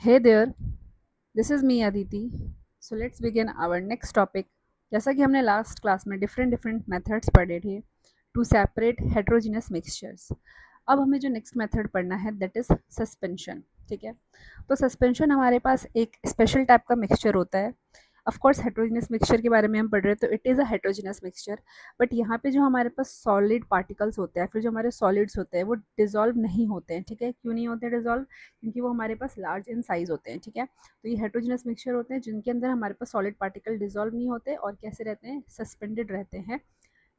Hey there, this is me Aditi. So let's begin our next topic. जैसा कि हमने last class में different different methods पढ़े थे टू सेपरेट हेट्रोजीनियस मिक्सचर्स। अब हमें जो नेक्स्ट मेथड पढ़ना है दैट इज सस्पेंशन। ठीक है, तो सस्पेंशन हमारे पास एक स्पेशल टाइप का मिक्सचर होता है। ऑफ कोर्स हेट्रोजीनियस मिक्सचर के बारे में हम पढ़ रहे हैं तो it is a heterogeneous mixture, but यहाँ पे जो हमारे पास सॉलिड पार्टिकल्स होते हैं, फिर जो हमारे सॉलिड्स होते हैं वो डिजॉल्व नहीं होते हैं। ठीक है, क्यों नहीं होते डिजॉल्व? क्योंकि वो हमारे पास लार्ज इन साइज होते हैं। ठीक है, तो ये हेट्रोजीनियस मिक्सचर होते हैं जिनके अंदर हमारे पास सॉलिड पार्टिकल डिजॉल्व नहीं होते और कैसे रहते हैं, सस्पेंडेड रहते हैं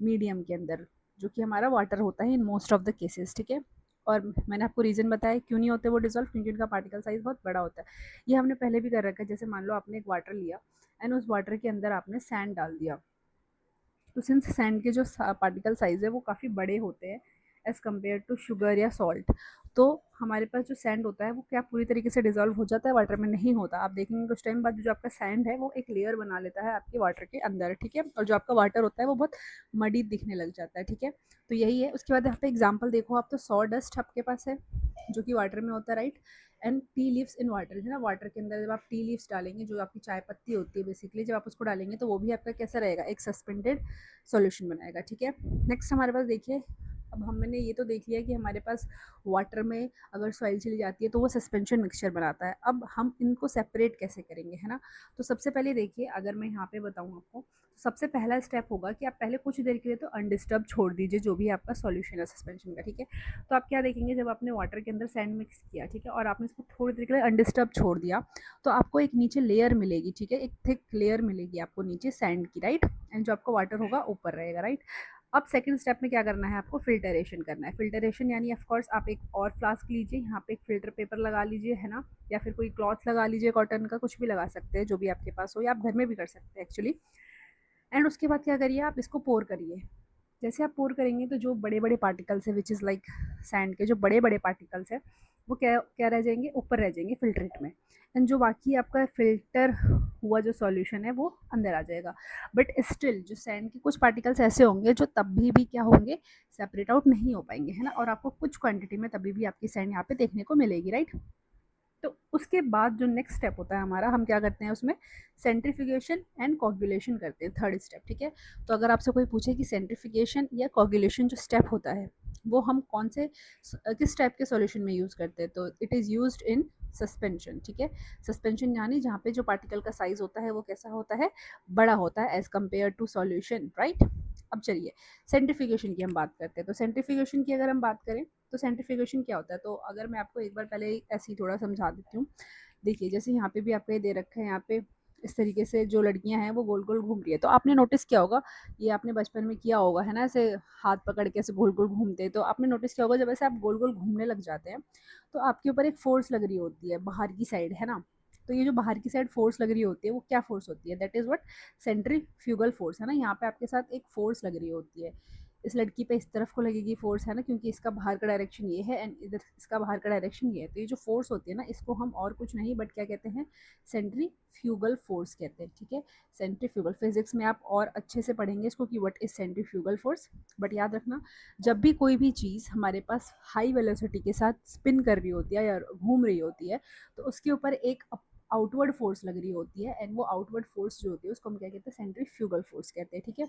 मीडियम के अंदर, जो कि हमारा वाटर होता है in most of the cases. ठीक है, और मैंने आपको रीज़न बताया क्यों नहीं होते वो डिजॉल्व, क्योंकि उनका पार्टिकल साइज बहुत बड़ा होता है। ये हमने पहले भी कर रखा है। जैसे मान लो आपने एक वाटर लिया एंड उस वाटर के अंदर आपने सैंड डाल दिया, तो सिंस सैंड के जो पार्टिकल साइज है वो काफ़ी बड़े होते हैं एज़ कम्पेयर टू शुगर या सॉल्ट, तो हमारे पास जो सैंड होता है वो क्या पूरी तरीके से डिजॉल्व हो जाता है, वाटर में नहीं होता। आप देखेंगे कुछ टाइम बाद जो आपका सैंड है वो एक लेयर बना लेता है आपके वाटर के अंदर। ठीक है, और जो आपका वाटर होता है वो बहुत मडी दिखने लग जाता है। ठीक है, तो यही है। उसके बाद यहाँ पे एग्जाम्पल देखो आप, तो सॉ डस्ट आपके पास है जो कि वाटर में होता है, right. And tea leaves in water है ना, वाटर के अंदर जब आप टी लीव्स डालेंगे, जो आपकी चाय पत्ती होती है बेसिकली, जब आप उसको डालेंगे तो वो भी आपका कैसा रहेगा, एक सस्पेंडेड सॉल्यूशन बनाएगा। ठीक है, नेक्स्ट हमारे पास देखिए, अब हमने ये तो देख लिया कि हमारे पास वाटर में अगर सॉइल चली जाती है तो वो सस्पेंशन मिक्सचर बनाता है। अब हम इनको सेपरेट कैसे करेंगे, है ना। तो सबसे पहले देखिए, अगर मैं यहाँ पे बताऊँ आपको, तो सबसे पहला स्टेप होगा कि आप पहले कुछ देर के लिए तो अनडिस्टर्ब छोड़ दीजिए जो भी आपका सॉल्यूशन है सस्पेंशन का। ठीक है, तो आप क्या देखेंगे, जब आपने वाटर के अंदर सैंड मिक्स किया, ठीक है, और आपने इसको थोड़ी देर के लिए अनडिस्टर्ब छोड़ दिया, तो आपको एक नीचे लेयर मिलेगी। ठीक है, एक थिक लेयर मिलेगी आपको नीचे सैंड की, राइट। एंड जो आपका वाटर होगा ऊपर रहेगा, राइट। अब सेकंड स्टेप में क्या करना है, आपको फिल्टरेशन करना है। फिल्टरेशन यानी ऑफ कोर्स आप एक और फ्लास्क लीजिए, यहाँ पे एक फिल्टर पेपर लगा लीजिए, है ना, या फिर कोई क्लॉथ लगा लीजिए, कॉटन का कुछ भी लगा सकते हैं जो भी आपके पास हो, या आप घर में भी कर सकते हैं एक्चुअली। एंड उसके बाद क्या करिए, आप इसको पोर करिए। जैसे आप पोर करेंगे तो जो बड़े बड़े पार्टिकल्स है विच इज़ लाइक सैंड के जो बड़े बड़े पार्टिकल्स है वो क्या क्या रह जाएंगे, ऊपर रह जाएंगे फिल्ट्रेट में। एंड जो बाकी आपका फिल्टर हुआ जो सॉल्यूशन है वो अंदर आ जाएगा। बट स्टिल जो सैंड के कुछ पार्टिकल्स ऐसे होंगे जो तब भी क्या होंगे, सेपरेट आउट नहीं हो पाएंगे, है ना, और आपको कुछ क्वांटिटी में तभी भी आपकी सैंड यहाँ पे देखने को मिलेगी, राइट। तो उसके बाद जो नेक्स्ट स्टेप होता है हमारा, हम क्या करते हैं उसमें, सेंट्रीफ्यूगेशन एंड कोगुलेशन करते हैं, थर्ड स्टेप। ठीक है, तो अगर आपसे कोई पूछे कि सेंट्रीफ्यूगेशन या कोगुलेशन जो स्टेप होता है वो हम कौन से किस टाइप के सॉल्यूशन में यूज़ करते हैं, तो it is used in suspension. ठीक है, सस्पेंशन यानी जहाँ पे जो पार्टिकल का साइज होता है वो कैसा होता है, बड़ा होता है as compared to solution, right. अब चलिए सेंट्रीफ्यूगेशन की हम बात करते हैं। तो सेंट्रीफ्यूगेशन की अगर हम बात करें तो सेंट्रीफ्यूगेशन क्या होता है, तो अगर मैं आपको एक बार पहले ऐसे ही थोड़ा समझा देती हूँ। देखिए, जैसे यहाँ पे भी आपको ये दे रखा है, यहाँ पे इस तरीके से जो लड़कियां हैं वो गोल गोल घूम रही है, तो आपने नोटिस किया होगा, ये आपने बचपन में किया होगा, है ना, ऐसे हाथ पकड़ के ऐसे गोल गोल घूमते हैं, तो आपने नोटिस किया होगा जब ऐसे आप गोल गोल घूमने लग जाते हैं तो आपके ऊपर एक फोर्स लग रही होती है बाहर की साइड, है ना। तो ये जो बाहर की साइड फोर्स लग रही होती है वो क्या फोर्स होती है, that is what, centrifugal force, है ना। यहाँ पे आपके साथ एक फोर्स लग रही होती है, इस लड़की पे इस तरफ को लगेगी फोर्स, है ना, क्योंकि इसका बाहर का डायरेक्शन ये है एंड इधर इसका बाहर का डायरेक्शन ये है। तो ये जो फोर्स होती है ना, इसको हम और कुछ नहीं बट क्या कहते हैं, सेंट्रीफ्यूगल फोर्स कहते हैं। ठीक है, सेंट्रीफ्यूगल, फिजिक्स में आप और अच्छे से पढ़ेंगे इसको कि what is centrifugal force. But याद रखना, जब भी कोई भी चीज़ हमारे पास हाई वेलोसिटी के साथ स्पिन कर रही होती है या घूम रही होती है तो उसके ऊपर एक आउटवर्ड फोर्स लग रही होती है, एंड वो आउटवर्ड फोर्स जो होती है उसको हम क्या कहते हैं, सेंट्रीफ्यूगल फोर्स कहते हैं। ठीक है,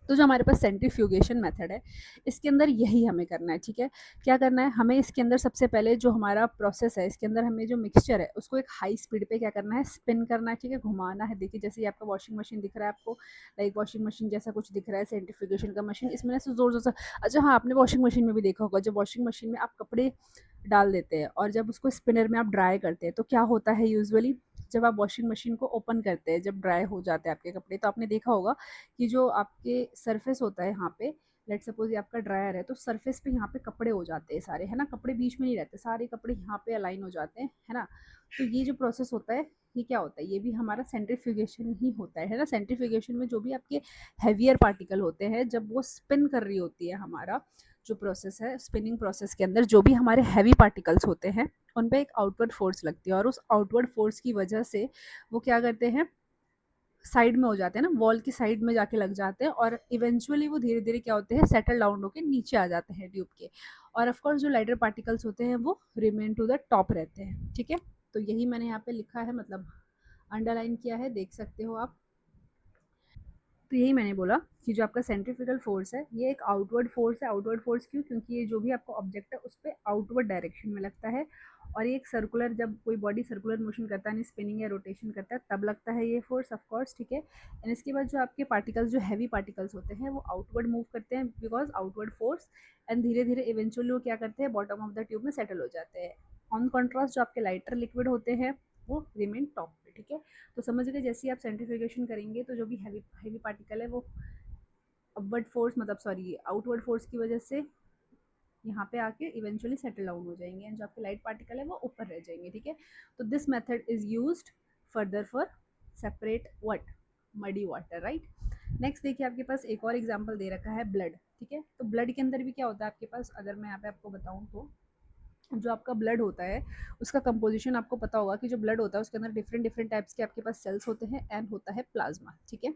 तो जो हमारे पास सेंट्रीफ्यूगेशन मेथड है इसके अंदर यही हमें करना है। ठीक है, क्या करना है हमें, इसके अंदर सबसे पहले जो हमारा प्रोसेस है, इसके अंदर हमें जो मिक्सचर है उसको एक हाई स्पीड पे क्या करना है, स्पिन करना है। ठीक है, घुमाना है। देखिए, जैसे ये आपका वॉशिंग मशीन दिख रहा है आपको, लाइक वॉशिंग मशीन जैसा कुछ दिख रहा है सेंट्रीफ्यूगेशन का मशीन, इसमें ऐसे जोर जोर से, अच्छा हाँ, आपने वॉशिंग मशीन में भी देखा होगा, जब वॉशिंग मशीन में आप कपड़े डाल देते हैं और जब उसको स्पिनर में आप ड्राई करते हैं तो क्या होता है यूजुअली, जब आप वॉशिंग मशीन को ओपन करते हैं, जब ड्राई हो जाते हैं आपके कपड़े, तो आपने देखा होगा कि जो आपके सरफेस होता है यहाँ पे, लेट सपोज ये आपका ड्रायर है, तो सरफेस पे यहाँ पे कपड़े हो जाते हैं सारे, है ना, कपड़े बीच में नहीं रहते, सारे कपड़े यहाँ पे अलाइन हो जाते हैं, है ना। तो ये जो प्रोसेस होता है ये क्या होता है, ये भी हमारा सेंट्रीफ्यूगेशन ही होता है ना। सेंट्रीफ्यूगेशन में जो भी आपके हैवियर पार्टिकल होते हैं जब वो स्पिन कर रही होती है, हमारा जो प्रोसेस है स्पिनिंग प्रोसेस के अंदर जो भी हमारे हैवी पार्टिकल्स होते हैं उन पे एक आउटवर्ड फोर्स लगती है, और उस आउटवर्ड फोर्स की वजह से वो क्या करते हैं, साइड में हो जाते हैं ना, वॉल की साइड में जाके लग जाते हैं, और इवेंचुअली वो धीरे धीरे क्या होते हैं, सेटल डाउन होकर नीचे आ जाते हैं ट्यूब के। और ऑफ कोर्स जो लाइटर पार्टिकल्स होते हैं वो रिमेन टू द टॉप रहते हैं। ठीक है, तो यही मैंने यहाँ पे लिखा है, मतलब अंडरलाइन किया है, देख सकते हो आप। तो यही मैंने बोला कि जो आपका सेंट्रीफ्यूगल फोर्स है ये एक आउटवर्ड फोर्स है। आउटवर्ड फोर्स क्यों? क्योंकि ये जो भी आपका ऑब्जेक्ट है उस पर आउटवर्ड डायरेक्शन में लगता है, और ये एक सर्कुलर, जब कोई बॉडी सर्कुलर मोशन करता है, यानी स्पिनिंग या रोटेशन करता है, तब लगता है ये फोर्स, ऑफ कोर्स, ठीक है। एंड इसके बाद जो आपके पार्टिकल्स, जो हैवी पार्टिकल्स होते हैं, वो आउटवर्ड मूव करते हैं बिकॉज आउटवर्ड फोर्स, एंड धीरे धीरे इवेंचुअली वो क्या करते हैं, बॉटम ऑफ द ट्यूब में सेटल हो जाते हैं। ऑन कॉन्ट्रास्ट जो आपके लाइटर लिक्विड होते हैं वो रिमेन टॉप पे, ठीक है। तो समझ गए, जैसे ही आप सेंट्रीफ्यूगेशन करेंगे तो जो भी हैवी हैवी पार्टिकल है वो अपवर्ड फोर्स, मतलब सॉरी आउटवर्ड फोर्स की वजह से यहाँ पे आके इवेंचुअली सेटल डाउन हो जाएंगे, एंड जो आपके लाइट पार्टिकल है वो ऊपर रह जाएंगे, ठीक है। तो this method is used further for separate what, muddy water, right. Next देखिए, आपके पास एक और एग्जांपल दे रखा है, ब्लड, ठीक है। तो ब्लड के अंदर भी क्या होता है आपके पास, अगर मैं यहाँ पे आपको बताऊँ तो जो आपका ब्लड होता है उसका कंपोजिशन आपको पता होगा कि जो ब्लड होता है उसके अंदर डिफरेंट डिफरेंट टाइप्स के आपके पास सेल्स होते हैं, एंड होता है प्लाज्मा, ठीक है।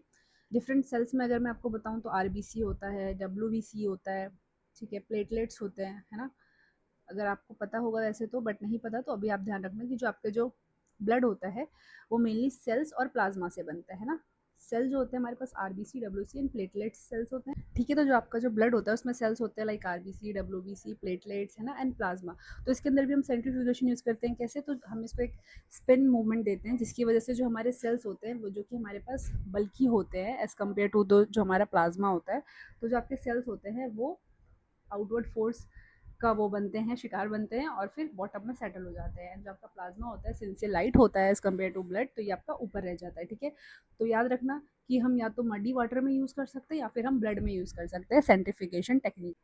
डिफरेंट सेल्स में अगर मैं आपको बताऊं तो आरबीसी होता है, डब्ल्यूबीसी होता है, ठीक है, प्लेटलेट्स होते हैं, है ना। अगर आपको पता होगा वैसे तो, बट नहीं पता तो अभी आप ध्यान रखना कि जो आपके जो ब्लड होता है वो मेनली सेल्स और प्लाज्मा से बनता है ना। सेल जो होते हैं हमारे पास RBC, WC and platelets cells होते हैं, ठीक है। तो जो आपका जो ब्लड होता है उसमें सेल्स होते हैं लाइक आरबीसी, डब्ल्यूबीसी, प्लेटलेट्स, है ना, एंड प्लाज्मा। तो इसके अंदर भी हम सेंट्रीफ्यूगेशन यूज़ करते हैं, कैसे? तो हम इसको एक स्पिन मूवमेंट देते हैं जिसकी वजह से जो हमारे सेल्स होते हैं वो, जो कि हमारे पास बल्कि होते हैं एज़ कम्पेयर टू दो जो हमारा प्लाज्मा होता है, तो जो आपके सेल्स होते हैं वो आउटवर्ड फोर्स का वो बनते हैं, शिकार बनते हैं, और फिर बॉटम में सेटल हो जाते हैं। जो आपका प्लाज्मा होता है सिंस से लाइट होता है एज कम्पेयर टू ब्लड, तो ये आपका ऊपर रह जाता है, ठीक है। तो याद रखना कि हम या तो मडी वाटर में यूज़ कर सकते हैं या फिर हम ब्लड में यूज़ कर सकते हैं सेंट्रीफिकेशन टेक्निक।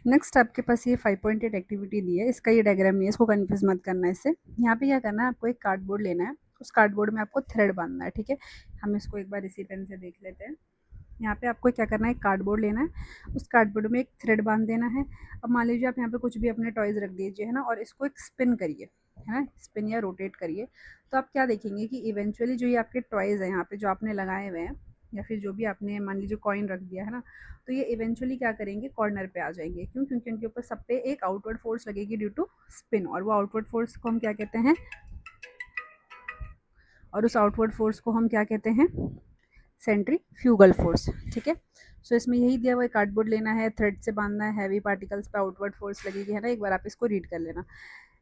नेक्स्ट आपके पास ये 5 पॉइंटेड एक्टिविटी दी है, इसका ये डायग्राम नहीं है, इसको कन्फ्यूज मत करना है इससे। यहाँ पे क्या करना है, आपको एक कार्डबोर्ड लेना है, उस कार्डबोर्ड में आपको थ्रेड बांधना है, ठीक है। हम इसको एक बार इसी पेन से देख लेते हैं। यहाँ पे आपको क्या करना है, एक कार्डबोर्ड लेना है, उस कार्डबोर्ड में एक थ्रेड बांध देना है। अब मान लीजिए आप यहाँ पे कुछ भी अपने टॉयज़ रख दीजिए, है ना, और इसको एक स्पिन करिए, है ना, स्पिन या रोटेट करिए। तो आप क्या देखेंगे कि इवेंचुअली जो ये आपके टॉयज़ हैं यहाँ पे जो आपने लगाए हुए हैं, या फिर जो भी आपने मान लीजिए कॉइन रख दिया है ना, तो ये इवेंचुअली क्या करेंगे, कॉर्नर पे आ जाएंगे। क्यों? क्योंकि उनके ऊपर सब पे एक आउटवर्ड फोर्स लगेगी ड्यू टू स्पिन, और वो आउटवर्ड फोर्स को हम क्या कहते हैं, और उस आउटवर्ड फोर्स को हम क्या कहते हैं, सेंट्रीफ्यूगल फोर्स, ठीक है। सो इसमें यही दिया हुआ है, कार्डबोर्ड लेना है, थ्रेड से बांधना है, हैवी पार्टिकल्स पे आउटवर्ड फोर्स लगेगी, है ना। एक बार आप इसको रीड कर लेना।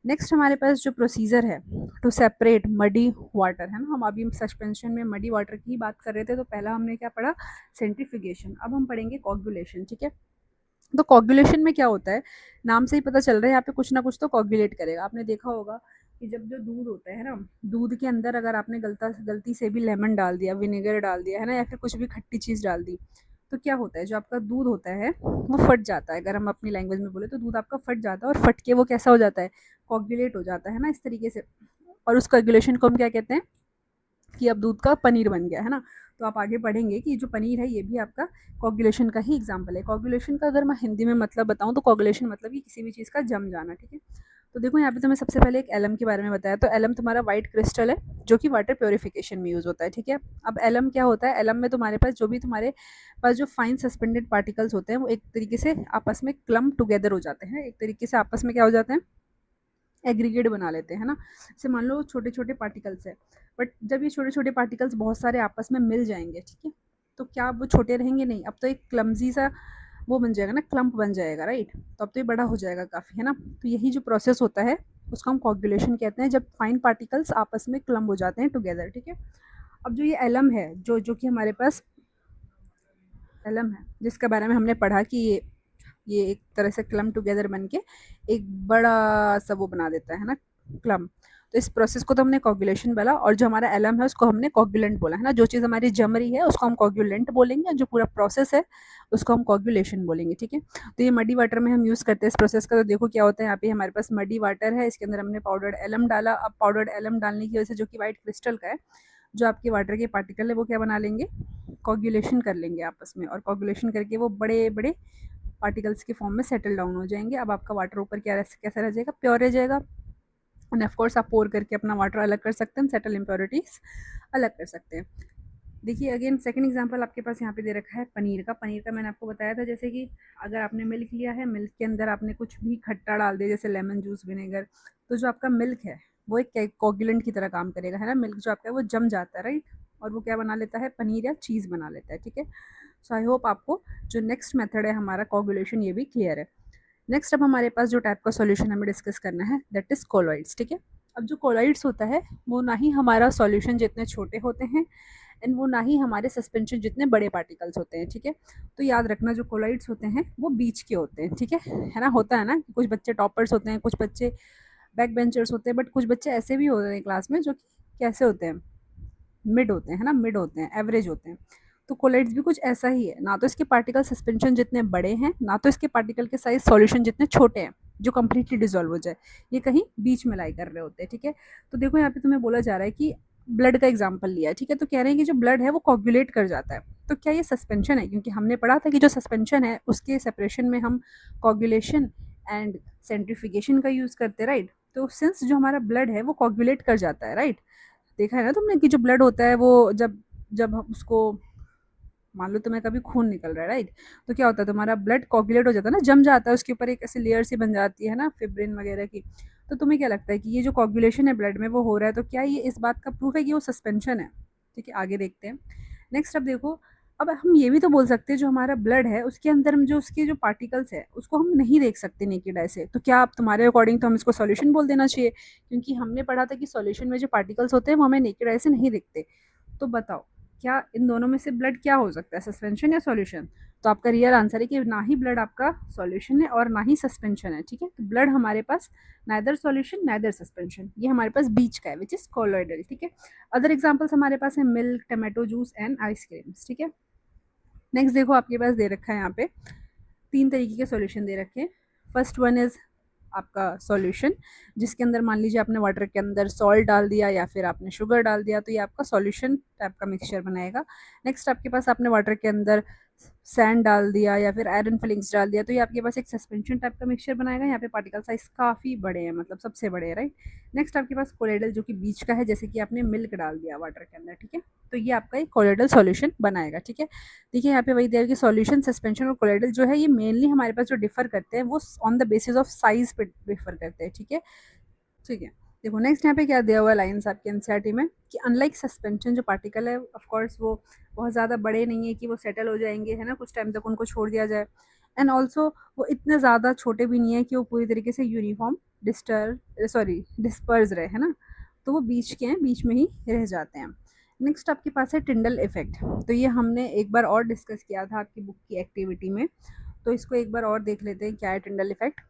नेक्स्ट हमारे पास जो प्रोसीजर है टू सेपरेट मडी वाटर, है ना, हम अभी सस्पेंशन में मडी वाटर की बात कर रहे थे, तो पहला हमने क्या पढ़ा, सेंट्रीफ्यूगेशन। अब हम पढ़ेंगे कोगुलेशन, ठीक है। तो कोगुलेशन में क्या होता है, नाम से ही पता चल रहा है यहाँ पे कुछ ना कुछ तो कोगुलेट करेगा। आपने देखा होगा कि जब जो दूध होता है ना, दूध के अंदर अगर आपने गलती से भी लेमन डाल दिया, विनेगर डाल दिया, है ना, या फिर कुछ भी खट्टी चीज़ डाल दी, तो क्या होता है, जो आपका दूध होता है वो फट जाता है। अगर हम अपनी लैंग्वेज में बोले तो दूध आपका फट जाता है, और फट के वो कैसा हो जाता है, कोगुलेट हो जाता है ना, इस तरीके से। और उस कोगुलेशन को हम क्या कहते हैं कि अब दूध का पनीर बन गया, है ना। तो आप आगे पढ़ेंगे कि जो पनीर है ये भी आपका कोगुलेशन का ही एग्जाम्पल है। कोगुलेशन का अगर मैं हिंदी में मतलब बताऊँ तो कोगुलेशन मतलब कि किसी भी चीज़ का जम जाना, ठीक है। तो देखो यहाँ पे तो मैं सबसे पहले एक एलम के बारे में बताया, तो एलम तुम्हारा वाइट क्रिस्टल है जो कि वाटर प्योरिफिकेशन में यूज़ होता है, ठीक है। अब एलम क्या होता है, एलम में तुम्हारे पास जो भी तुम्हारे पास जो फाइन सस्पेंडेड पार्टिकल्स होते हैं वो एक तरीके से आपस में क्लम्प टुगेदर हो जाते हैं, एक तरीके से आपस में क्या हो जाते हैं, एग्रीगेट बना लेते हैं, है ना। जैसे मान लो छोटे छोटे पार्टिकल्स है, बट जब ये छोटे छोटे पार्टिकल्स बहुत सारे आपस में मिल जाएंगे, ठीक है, तो क्या अब वो छोटे रहेंगे? नहीं, अब तो एक क्लमजी सा वो बन जाएगा ना, क्लम्प बन जाएगा, राइट। तो अब तो ये बड़ा हो जाएगा काफ़ी, है ना। तो यही जो प्रोसेस होता है उसको हम कोगुलेशन कहते हैं, जब फाइन पार्टिकल्स आपस में क्लम्प हो जाते हैं टुगेदर, ठीक है। अब जो ये एलम है, जो जो कि हमारे पास एलम है, जिसके बारे में हमने पढ़ा कि ये एक तरह से क्लम टुगेदर बन के एक बड़ा सा वो बना देता है ना, क्लम। तो इस प्रोसेस को तो हमने कोगुलेशन बोला, और जो हमारा एलम है उसको हमने कोगुलेंट बोला, है ना। जो चीज़ हमारी जम रही है उसको हम कोगुलेंट बोलेंगे, और जो पूरा प्रोसेस है उसको हम कोगुलेशन बोलेंगे, ठीक है। तो ये मडी वाटर में हम यूज़ करते हैं इस प्रोसेस का। तो देखो क्या होता है, यहाँ पे हमारे पास मडी वाटर है, इसके अंदर हमने पाउडर्ड एलम डाला। अब पाउडर्ड एलम डालने की वजह से जो कि वाइट क्रिस्टल का है, जो आपके वाटर के पार्टिकल है वो क्या बना लेंगे, कोगुलेशन कर लेंगे आपस में, और कोगुलेशन करके वो बड़े बड़े पार्टिकल्स के फॉर्म में सेटल डाउन हो जाएंगे। अब आपका वाटर ऊपर क्या कैसा रह जाएगा, प्योर रह जाएगा। एंड ऑफ कोर्स आप पोर करके अपना वाटर अलग कर सकते हैं, सेटल इम्प्योरिटीज अलग कर सकते हैं। देखिए अगेन सेकंड एग्जांपल आपके पास यहाँ पे दे रखा है पनीर का। पनीर का मैंने आपको बताया था जैसे कि अगर आपने मिल्क लिया है, मिल्क के अंदर आपने कुछ भी खट्टा डाल दिया जैसे लेमन जूस, विनेगर, तो जो आपका मिल्क है वो एक कोगुलेंट की तरह काम करेगा, है ना। मिल्क जो आपका है वो जम जाता है, राइट, और वो क्या बना लेता है, पनीर या चीज़ बना लेता है, ठीक है। सो आई होप आपको जो नेक्स्ट मेथड है हमारा कोगुलेशन ये भी क्लियर है। नेक्स्ट अब हमारे पास जो टाइप का सॉल्यूशन हमें डिस्कस करना है दैट इज़ कोलॉइड्स, ठीक है। अब जो कोलॉइड्स होता है वो ना ही हमारा सॉल्यूशन जितने छोटे होते हैं एंड वो ना ही हमारे सस्पेंशन जितने बड़े पार्टिकल्स होते हैं, ठीक है। तो याद रखना जो कोलॉइड्स होते हैं वो बीच के होते हैं, ठीक है ना। होता है ना कि कुछ बच्चे टॉपर्स होते हैं, कुछ बच्चे बैक बेंचर्स होते हैं, बट कुछ बच्चे ऐसे भी होते हैं क्लास में जो कि कैसे होते हैं, मिड होते हैं, है ना, मिड होते हैं, एवरेज होते हैं। तो कोलाइड्स भी कुछ ऐसा ही है, ना तो इसके पार्टिकल सस्पेंशन जितने बड़े हैं, ना तो इसके पार्टिकल के साइज सॉल्यूशन जितने छोटे हैं जो कंप्लीटली डिसॉल्व हो जाए। ये कहीं बीच में लाई कर रहे होते हैं, ठीक है। तो देखो यहाँ पे तुम्हें बोला जा रहा है कि ब्लड का एग्जाम्पल लिया है, ठीक है। तो कह रहे हैं कि जो ब्लड है वो कोगुलेट कर जाता है। तो क्या ये सस्पेंशन है? क्योंकि हमने पढ़ा था कि जो सस्पेंशन है उसके सेपरेशन में हम कोगुलेशन एंड सेंट्रीफिकेशन का यूज करते हैं, राइट। तो सिंस जो हमारा ब्लड है वो कोगुलेट कर जाता है, राइट। देखा है ना तुमने कि जो ब्लड होता है वो जब जब हम उसको मान लो तुम्हें कभी खून निकल रहा है, राइट, तो क्या होता है, तुम्हारा ब्लड कोगुलेट हो जाता है ना, जम जाता है, उसके ऊपर एक ऐसी लेयर सी बन जाती है ना फिब्रिन वगैरह की। तो तुम्हें क्या लगता है कि ये जो कोगुलेशन है ब्लड में वो हो रहा है, तो क्या ये इस बात का प्रूफ है कि वो सस्पेंशन है? ठीक है, आगे देखते हैं। नेक्स्ट अब देखो, अब हम ये भी तो बोल सकते हैं जो हमारा ब्लड है उसके अंदर हम जो उसके जो पार्टिकल्स है उसको हम नहीं देख सकते नेकेड आई से, तो क्या आप तुम्हारे अकॉर्डिंग तो हम इसको सॉल्यूशन बोल देना चाहिए, क्योंकि हमने पढ़ा था कि सॉल्यूशन में जो पार्टिकल्स होते हैं वो हमें नेकेड आई से नहीं दिखते। तो बताओ क्या इन दोनों में से ब्लड क्या हो सकता है, सस्पेंशन या सॉल्यूशन? तो आपका रियल आंसर है कि ना ही ब्लड आपका सॉल्यूशन है और ना ही सस्पेंशन है, ठीक है। तो ब्लड हमारे पास नाइदर सॉल्यूशन नाइदर सस्पेंशन, ये हमारे पास बीच का है विच इज कोलोइडल, ठीक है। अदर एग्जांपल्स हमारे पास है milk, tomato juice and ice creams, ठीक है। नेक्स्ट देखो आपके पास दे रखा है यहाँ पे तीन तरीके के सॉल्यूशन दे रखे हैं। फर्स्ट वन इज आपका सॉल्यूशन जिसके अंदर मान लीजिए आपने वाटर के अंदर सॉल्ट डाल दिया या फिर आपने शुगर डाल दिया, तो ये आपका सॉल्यूशन टाइप का मिक्सचर बनाएगा। नेक्स्ट आपके पास आपने वाटर के अंदर सैंड डाल दिया या फिर आयरन फिलिंग्स डाल दिया, तो ये आपके पास एक सस्पेंशन टाइप का मिक्सचर बनाएगा। यहाँ पे पार्टिकल साइज काफ़ी बड़े हैं, मतलब सबसे बड़े हैं, राइट। नेक्स्ट आपके पास कोलोइडल जो कि बीच का है, जैसे कि आपने मिल्क डाल दिया वाटर के अंदर, ठीक है। तो ये आपका एक कोलोइडल सॉल्यूशन बनाएगा, ठीक है। देखिए यहाँ पे वही दिया है कि सॉल्यूशन, सस्पेंशन और कोलोइडल जो है ये मेनली हमारे पास जो डिफर करते हैं वो on the basis of size पे डिफर करते हैं, ठीक है। ठीक है, देखो नेक्स्ट यहाँ पे क्या दिया हुआ लाइन्स आपके एनसीईआरटी में कि अनलाइक सस्पेंशन जो पार्टिकल है ऑफ कोर्स वो बहुत ज़्यादा बड़े नहीं है कि वो सेटल हो जाएंगे, है ना, कुछ टाइम तक उनको छोड़ दिया जाए। एंड ऑल्सो वो इतने ज़्यादा छोटे भी नहीं है कि वो पूरी तरीके से यूनिफॉर्म डिस्पर्स रहे, है ना। तो वो बीच के हैं, बीच में ही रह जाते हैं। नेक्स्ट आपके पास है टिंडल इफेक्ट। तो ये हमने एक बार और डिस्कस किया था आपकी बुक की एक्टिविटी में, तो इसको एक बार और देख लेते हैं क्या है टिंडल इफेक्ट।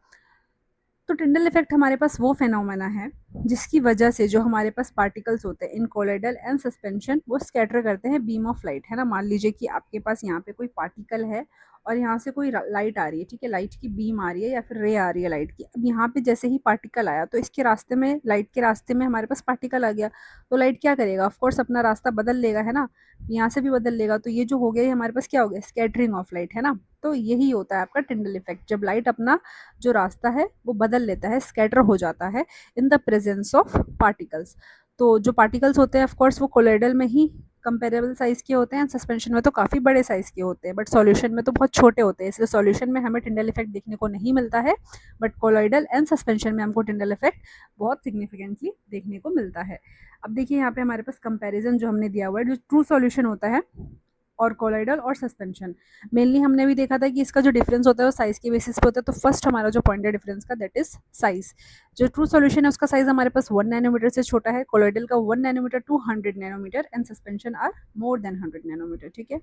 तो टिंडल इफेक्ट हमारे पास वो फेनोमेना है जिसकी वजह से जो हमारे पास पार्टिकल्स होते हैं इन कोलोइडल एंड सस्पेंशन वो स्कैटर करते हैं बीम ऑफ लाइट, है ना। मान लीजिए कि आपके पास यहाँ पे कोई पार्टिकल है और यहाँ से कोई लाइट आ रही है, ठीक है, लाइट की बीम आ रही है या फिर रे आ रही है लाइट की। अब यहाँ पे जैसे ही पार्टिकल आया तो इसके रास्ते में, लाइट के रास्ते में हमारे पास पार्टिकल आ गया, तो लाइट क्या करेगा, ऑफकोर्स अपना रास्ता बदल लेगा, है ना, यहाँ से भी बदल लेगा। तो ये जो हो गया ये हमारे पास क्या हो गया, स्कैटरिंग ऑफ लाइट, है ना। तो यही होता है आपका टिंडल इफेक्ट, जब लाइट अपना जो रास्ता है वो बदल लेता है, स्कैटर हो जाता है in the presence of particles. तो जो पार्टिकल्स होते हैं ऑफ कोर्स वो कोलोइडल में ही कंपेरेबल साइज के होते हैं, सस्पेंशन में तो काफ़ी बड़े साइज के होते हैं, बट सॉल्यूशन में तो बहुत छोटे होते हैं, इसलिए सॉल्यूशन में हमें टिंडल इफेक्ट देखने को नहीं मिलता है, बट कोलोइडल एंड सस्पेंशन में हमको टिंडल इफेक्ट बहुत सिग्निफिकेंटली देखने को मिलता है। अब देखिए यहाँ पे हमारे पास कंपैरिजन जो हमने दिया हुआ है, जो ट्रू सॉल्यूशन होता है और कोलाइडल और सस्पेंशन, मेनली हमने भी देखा था कि इसका जो डिफरेंस होता है वो साइज के बेसिस पे होता है। तो फर्स्ट हमारा जो पॉइंट है डिफरेंस का दैट इज साइज। जो ट्रू सॉल्यूशन है उसका साइज हमारे पास 1 नैनोमीटर से छोटा है, कोलाइडल का 1 nanometre to 100 nanometre and suspension are more than 100 nanometre, ठीक है।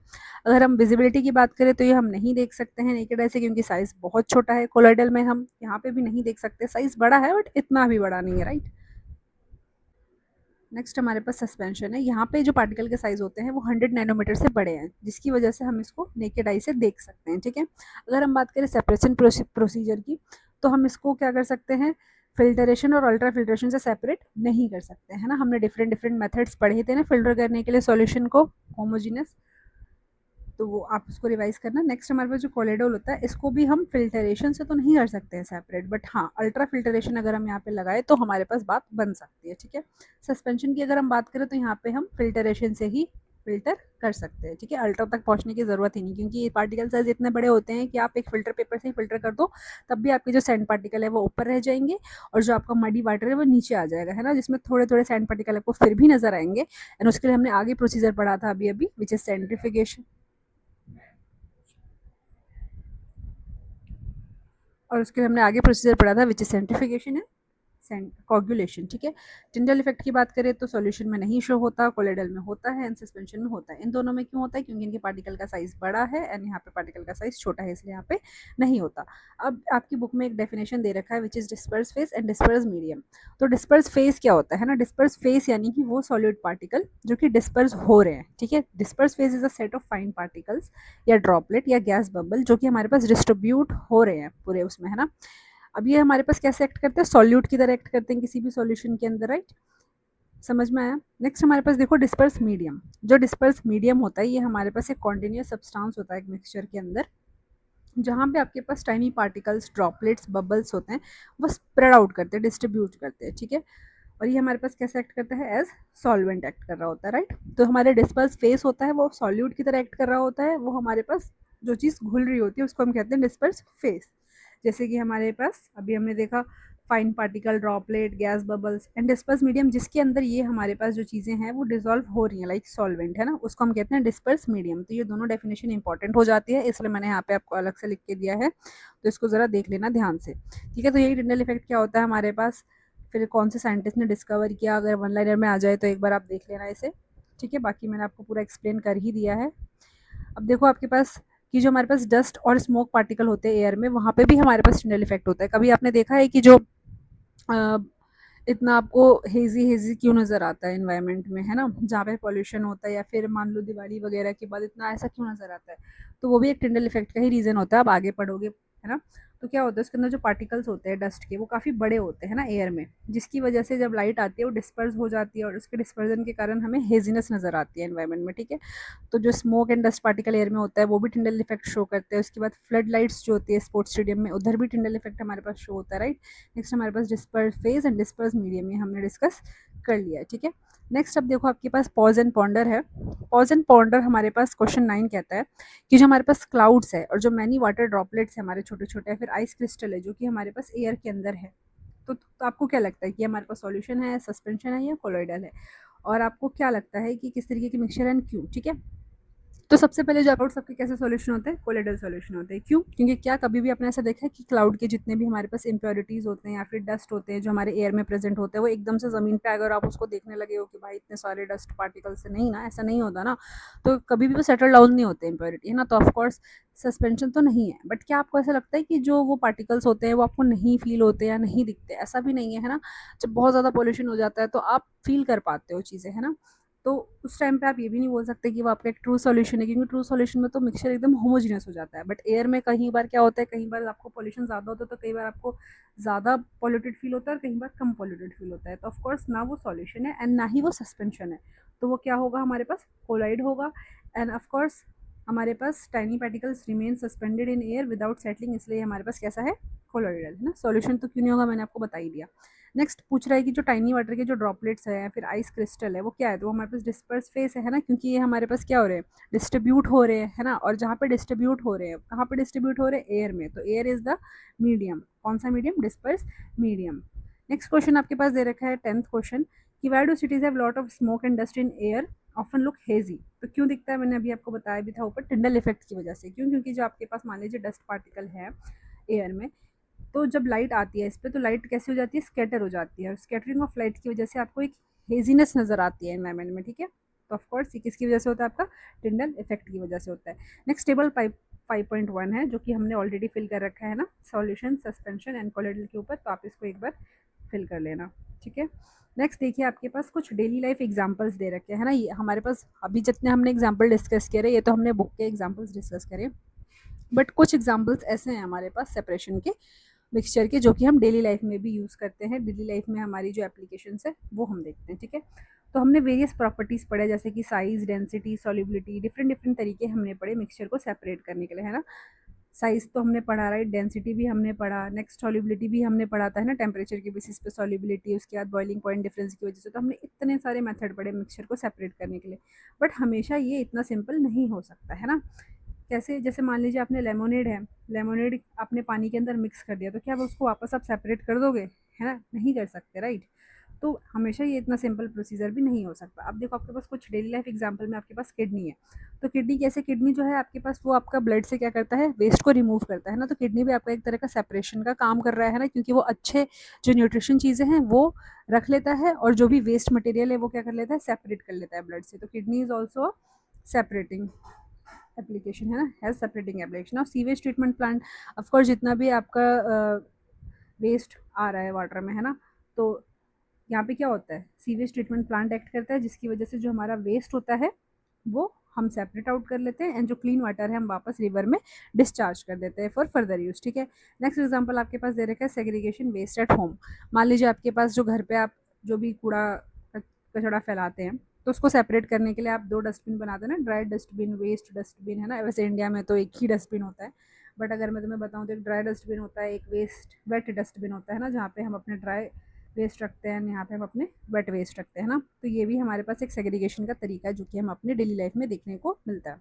अगर हम विजिबिलिटी की बात करें तो ये हम नहीं देख सकते हैं नेकेड ऐसे, क्योंकि साइज बहुत छोटा है। कोलाइडल में हम यहाँ पे भी नहीं देख सकते, साइज बड़ा है बट इतना भी बड़ा नहीं है, राइट। नेक्स्ट हमारे पास सस्पेंशन है, यहाँ पे जो पार्टिकल के साइज होते हैं वो 100 नैनोमीटर से बड़े हैं, जिसकी वजह से हम इसको नेकेड आई से देख सकते हैं, ठीक है। अगर हम बात करें सेपरेशन प्रोसीजर की, तो हम इसको क्या कर सकते हैं, फिल्टरेशन और अल्ट्रा फिल्ट्रेशन से सेपरेट नहीं कर सकते, है ना। हमने डिफरेंट डिफरेंट मेथड्स पढ़े थे ना फिल्टर करने के लिए सॉल्यूशन को होमोजीनियस, तो वो आप उसको रिवाइज करना। नेक्स्ट हमारे पास जो कोलेडोल होता है इसको भी हम फिल्टरेशन से तो नहीं कर सकते हैं सेपरेट, बट हाँ अल्ट्रा फिल्टरेशन अगर हम यहाँ पे लगाए तो हमारे पास बात बन सकती है, ठीक है। सस्पेंशन की अगर हम बात करें तो यहाँ पे हम फिल्टरेशन से ही फिल्टर कर सकते हैं, ठीक है। अल्ट्रा तक पहुंचने की ज़रूरत ही नहीं, क्योंकि ये पार्टिकल साइज इतने बड़े होते हैं कि आप एक फ़िल्टर पेपर से ही फ़िल्टर कर दो, तब भी आपके जो सैंड पार्टिकल है वो ऊपर रह जाएंगे और जो आपका मडी वाटर है वो नीचे आ जाएगा, है ना, जिसमें थोड़े थोड़े सैंड पार्टिकल आपको फिर भी नजर आएंगे। एंड उसके लिए हमने आगे प्रोसीजर पढ़ा था अभी अभी, विच इज सेंट्रीफिकेशन, और उसके लिए हमने आगे प्रोसीजर पढ़ा था विच इज सेंट्रीफिकेशन है कोगुलेशन, ठीक है। टिंडल इफेक्ट की बात करें तो सॉल्यूशन में नहीं शो होता, कोलोइडल में होता है एंड सस्पेंशन में होता है। इन दोनों में क्यों होता है? क्योंकि इनके पार्टिकल का साइज बड़ा है एंड यहाँ पे पार्टिकल का साइज छोटा है, इसलिए यहाँ पे नहीं होता। अब आपकी बुक में एक डेफिनेशन दे रखा है which is disperse phase and disperse medium. तो डिस्पर्स फेस क्या होता है ना, डिस्पर्स फेस यानी कि वो सॉलिड पार्टिकल जो कि डिस्पर्स हो रहे हैं, ठीक है। Disperse phase is a set of fine particles या ड्रॉपलेट या गैस बबल जो कि हमारे पास डिस्ट्रीब्यूट हो रहे हैं पूरे उसमें, है ना। अब ये हमारे पास कैसे एक्ट करते हैं? सॉल्यूट की तरह एक्ट करते हैं किसी भी सॉल्यूशन के अंदर, राइट। समझ में आया? नेक्स्ट हमारे पास देखो डिस्पर्स मीडियम। जो डिस्पर्स मीडियम होता है ये हमारे पास एक कॉन्टिन्यूस सब्सटेंस होता है एक मिक्सचर के अंदर, जहाँ पे आपके पास टाइनी पार्टिकल्स, ड्रॉपलेट्स, बबल्स होते हैं, वो स्प्रेड आउट करते हैं, डिस्ट्रीब्यूट करते हैं, ठीक है। और ये हमारे पास कैसे एक्ट करता है? एज सॉल्वेंट एक्ट कर रहा होता है, राइट। तो हमारे डिस्पर्स फेस होता है वो सॉल्यूट की तरह एक्ट कर रहा होता है, वो हमारे पास जो चीज़ घुल रही होती है उसको हम कहते हैं डिस्पर्स फेस। जैसे कि हमारे पास अभी हमने देखा fine particle, droplet, gas bubbles and disperse medium, जिसके अंदर ये हमारे पास जो चीज़ें हैं वो डिजोल्व हो रही हैं लाइक सॉल्वेंट, है ना, उसको हम कहते हैं डिस्पर्स मीडियम। तो ये दोनों डेफिनेशन इंपॉर्टेंट हो जाती है, इसलिए मैंने यहाँ पे आपको अलग से लिख के दिया है, तो इसको ज़रा देख लेना ध्यान से, ठीक है। तो यही टिंडल इफेक्ट क्या होता है हमारे पास, फिर कौन से साइंटिस्ट ने डिस्कवर किया, अगर वन लाइनर में आ जाए तो एक बार आप देख लेना इसे, ठीक है। बाकी मैंने आपको पूरा एक्सप्लेन कर ही दिया है। अब देखो आपके पास कि जो हमारे पास डस्ट और स्मोक पार्टिकल होते हैं एयर में, वहाँ पे भी हमारे पास टिंडल इफेक्ट होता है। कभी आपने देखा है कि जो अ, इतना आपको हेजी हेजी क्यों नज़र आता है इन्वायरमेंट में, है ना, जहाँ पे पॉल्यूशन होता है, या फिर मान लो दिवाली वगैरह के बाद इतना ऐसा क्यों नज़र आता है? तो वो भी एक टिंडल इफेक्ट का ही रीज़न होता है, आप आगे पढ़ोगे, है ना। तो क्या होता है उसके अंदर जो पार्टिकल्स होते हैं डस्ट के, वो काफ़ी बड़े होते हैं ना एयर में, जिसकी वजह से जब लाइट आती है वो डिस्पर्स हो जाती है और उसके डिस्पर्जन के कारण हमें हेजीनेस नज़र आती है एनवायरमेंट में, ठीक है। तो जो smoke and dust particle air में होता है वो भी टिंडल इफेक्ट शो करते हैं। उसके बाद फ्लड लाइट्स जो होती है स्पोर्ट्स स्टेडियम में, उधर भी टिंडल इफेक्ट हमारे पास शो होता है, राइट। नेक्स्ट हमारे पास disperse phase and disperse medium, ये हमने डिस्कस कर लिया है, ठीक है। नेक्स्ट अब देखो आपके पास पॉज एंड पॉन्डर है। पॉज एंड पॉन्डर हमारे पास क्वेश्चन 9 कहता है कि जो हमारे पास क्लाउड्स है और जो मैनी वाटर ड्रॉपलेट्स है हमारे छोटे छोटे, फिर आइस क्रिस्टल है जो कि हमारे पास एयर के अंदर है, तो आपको क्या लगता है कि हमारे पास सॉल्यूशन है, सस्पेंशन है या कोलोइडल है? और आपको क्या लगता है कि किस तरीके की मिक्सचर है एंड क्यों, ठीक है। तो सबसे पहले जो क्लाउड सबके कैसे सॉल्यूशन होते हैं? कोलोइडल सॉल्यूशन होते हैं। क्यों? क्योंकि क्या कभी भी आपने ऐसा देखा है कि क्लाउड के जितने भी हमारे पास इम्प्योरिटीज होते हैं या फिर डस्ट होते हैं जो हमारे एयर में प्रेजेंट होते हैं, वो एकदम से ज़मीन पे अगर आप उसको देखने लगे हो कि भाई इतने सारे डस्ट पार्टिकल्स से, नहीं ना, ऐसा नहीं होता ना। तो कभी भी वो सेटल डाउन नहीं होते इम्प्योरिटी, है ना। तो ऑफकोर्स सस्पेंशन तो नहीं है, बट क्या आपको ऐसा लगता है कि जो वो पार्टिकल्स होते हैं वो आपको नहीं फील होते या नहीं दिखते? ऐसा भी नहीं है ना। जब बहुत ज़्यादा पॉल्यूशन हो जाता है तो आप फील कर पाते हो चीज़ें, है ना। तो उस टाइम पे आप ये भी नहीं बोल सकते कि वो आपका एक ट्रू सॉल्यूशन है, क्योंकि ट्रू सॉल्यूशन में तो मिक्सचर एकदम होमोजीनियस हो जाता है। बट एयर में कई बार क्या होता है, कई बार आपको पॉल्यूशन ज़्यादा होता है तो कई बार आपको ज़्यादा पॉल्यूटेड फील होता है और कई बार कम पॉल्यूटेड फील होता है। तो ऑफकोर्स ना वो सॉल्यूशन है एंड ना ही वो सस्पेंशन है, तो वो क्या होगा हमारे पास? कोलाइड होगा। एंड ऑफकोर्स हमारे पास tiny particles remain suspended in air without settling, इसलिए हमारे पास कैसा है? कोलोइडल, है ना। सॉल्यूशन तो क्यों नहीं होगा, मैंने आपको बता ही दिया। नेक्स्ट पूछ रहा है कि जो टाइनी वाटर के जो ड्रॉपलेट्स है या फिर आइस क्रिस्टल है वो क्या है? तो वो हमारे पास डिस्पर्स फेस है ना, क्योंकि ये हमारे पास क्या हो रहे हैं? डिस्ट्रीब्यूट हो रहे हैं, है ना। और जहाँ पे डिस्ट्रीब्यूट हो रहे हैं, कहाँ पे डिस्ट्रीब्यूट हो रहे हैं? एयर में। तो एयर इज द मीडियम। कौन सा medium? Disperse medium. Next question आपके पास दे रखा है 10th क्वेश्चन कि why do cities have lot of smoke and dust in air often look hazy? तो क्यों दिखता है? मैंने अभी आपको बताया भी था ऊपर, टिंडल इफेक्ट की वजह से। क्यों? क्योंकि जो आपके पास मान लीजिए डस्ट पार्टिकल है एयर में, तो जब लाइट आती है इस पर तो लाइट कैसे हो जाती है? स्कैटर हो जाती है, और स्कैटरिंग ऑफ लाइट की वजह से आपको एक हेजीनेस नजर आती है एनवायरमेंट में, ठीक है। तो ऑफकोर्स ये किसकी वजह से होता है? आपका टिंडल इफेक्ट की वजह से होता है। नेक्स्ट टेबल 5.1 है जो कि हमने ऑलरेडी फिल कर रखा है ना, सॉल्यूशन, सस्पेंशन एंड कोलोइडल के ऊपर, तो आप इसको एक बार फिल कर लेना, ठीक है। नेक्स्ट देखिए आपके पास कुछ डेली लाइफ एग्जांपल्स दे रखे हैं, है ना। ये हमारे पास अभी जितने हमने एग्जांपल डिस्कस करे, ये तो हमने बुक के एग्जांपल्स डिस्कस करे, बट कुछ एग्जांपल्स ऐसे हैं हमारे पास सेपरेशन के, मिक्सचर के, जो कि हम डेली लाइफ में भी यूज़ करते हैं। डेली लाइफ में हमारी जो एप्लीकेशंस है वो हम देखते हैं, ठीक है। तो हमने वेरियस प्रॉपर्टीज़ पढ़े, जैसे कि size, density, solubility, different different तरीके हमने पढ़े मिक्सचर को सेपरेट करने के लिए, है ना। साइज़ तो हमने पढ़ा, राइट, डेंसिटी भी हमने पढ़ा, नेक्स्ट सॉल्युबिलिटी भी हमने पढ़ा था, है ना, टेम्परेचर के बेसिस पे सॉल्युबिलिटी, उसके बाद बॉइलिंग पॉइंट डिफरेंस की वजह से। तो हमने इतने सारे मेथड पढ़े मिक्सचर को सेपरेट करने के लिए, बट हमेशा ये इतना सिंपल नहीं हो सकता, है ना। कैसे, जैसे मान लीजिए आपने लेमोनेड है, लेमोनेड आपने पानी के अंदर मिक्स कर दिया, तो क्या आप उसको वापस आप सेपरेट कर दोगे, है ना, नहीं कर सकते, राइट। तो हमेशा ये इतना सिंपल प्रोसीजर भी नहीं हो सकता। अब देखो आपके पास कुछ डेली लाइफ एग्जांपल में आपके पास किडनी है, तो किडनी कैसे, किडनी जो है आपके पास वो आपका ब्लड से क्या करता है, वेस्ट को रिमूव करता है ना। तो किडनी भी आपका एक तरह का सेपरेशन का काम कर रहा है ना, क्योंकि वो अच्छे जो न्यूट्रिशन चीज़ें हैं वो रख लेता है, और जो भी वेस्ट मटेरियल है वो क्या कर लेता है, सेपरेट कर लेता है ब्लड से। तो kidney is also separating application, है ना, हैज सेपरेटिंग एप्लीकेशन। और सीवेज ट्रीटमेंट प्लांट, ऑफकोर्स जितना भी आपका वेस्ट आ रहा है वाटर में, है ना, तो यहाँ पे क्या होता है, सीवेज ट्रीटमेंट प्लांट एक्ट करता है, जिसकी वजह से जो हमारा वेस्ट होता है वो हम सेपरेट आउट कर लेते हैं, एंड जो क्लीन वाटर है हम वापस रिवर में डिस्चार्ज कर देते हैं फॉर फर्दर यूज, ठीक है। नेक्स्ट एग्जांपल आपके पास दे रखा है सेग्रीगेशन वेस्ट एट होम। मान लीजिए आपके पास जो घर पे आप जो भी कूड़ा कचड़ा फैलाते हैं, तो उसको सेपरेट करने के लिए आप दो डस्टबिन बनाते हैं ना, ड्राई डस्टबिन, वेस्ट डस्टबिन, है ना। वैसे इंडिया में तो एक ही डस्टबिन होता है, बट अगर मैं तुम्हें बताऊँ तो एक ड्राई डस्टबिन होता है, एक वेस्ट वेट डस्टबिन होता है ना, जहाँ पे हम अपने ड्राई वेस्ट रखते हैं, यहाँ पे हम अपने वेट वेस्ट रखते हैं ना। तो ये भी हमारे पास एक सेग्रीगेशन का तरीका है जो कि हम अपने डेली लाइफ में देखने को मिलता है।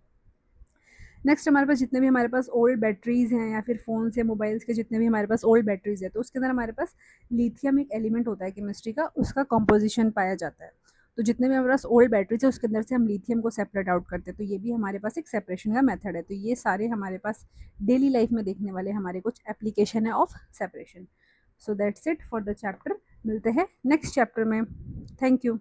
नेक्स्ट हमारे पास जितने भी हमारे पास ओल्ड बैटरीज हैं, या फिर फ़ोन्स या मोबाइल्स के जितने भी हमारे पास ओल्ड बैटरीज है, तो उसके अंदर हमारे पास लिथियम एक एलिमेंट होता है केमिस्ट्री का, उसका कॉम्पोजिशन पाया जाता है। तो जितने भी हमारे पास ओल्ड बैटरीज है उसके अंदर से हम लिथियम को सेपरेट आउट करते हैं, तो ये भी हमारे पास एक सेपरेशन का मेथड है। तो ये सारे हमारे पास डेली लाइफ में देखने वाले हमारे कुछ एप्लीकेशन है of separation. So that's it for the chapter. मिलते हैं नेक्स्ट चैप्टर में। Thank you.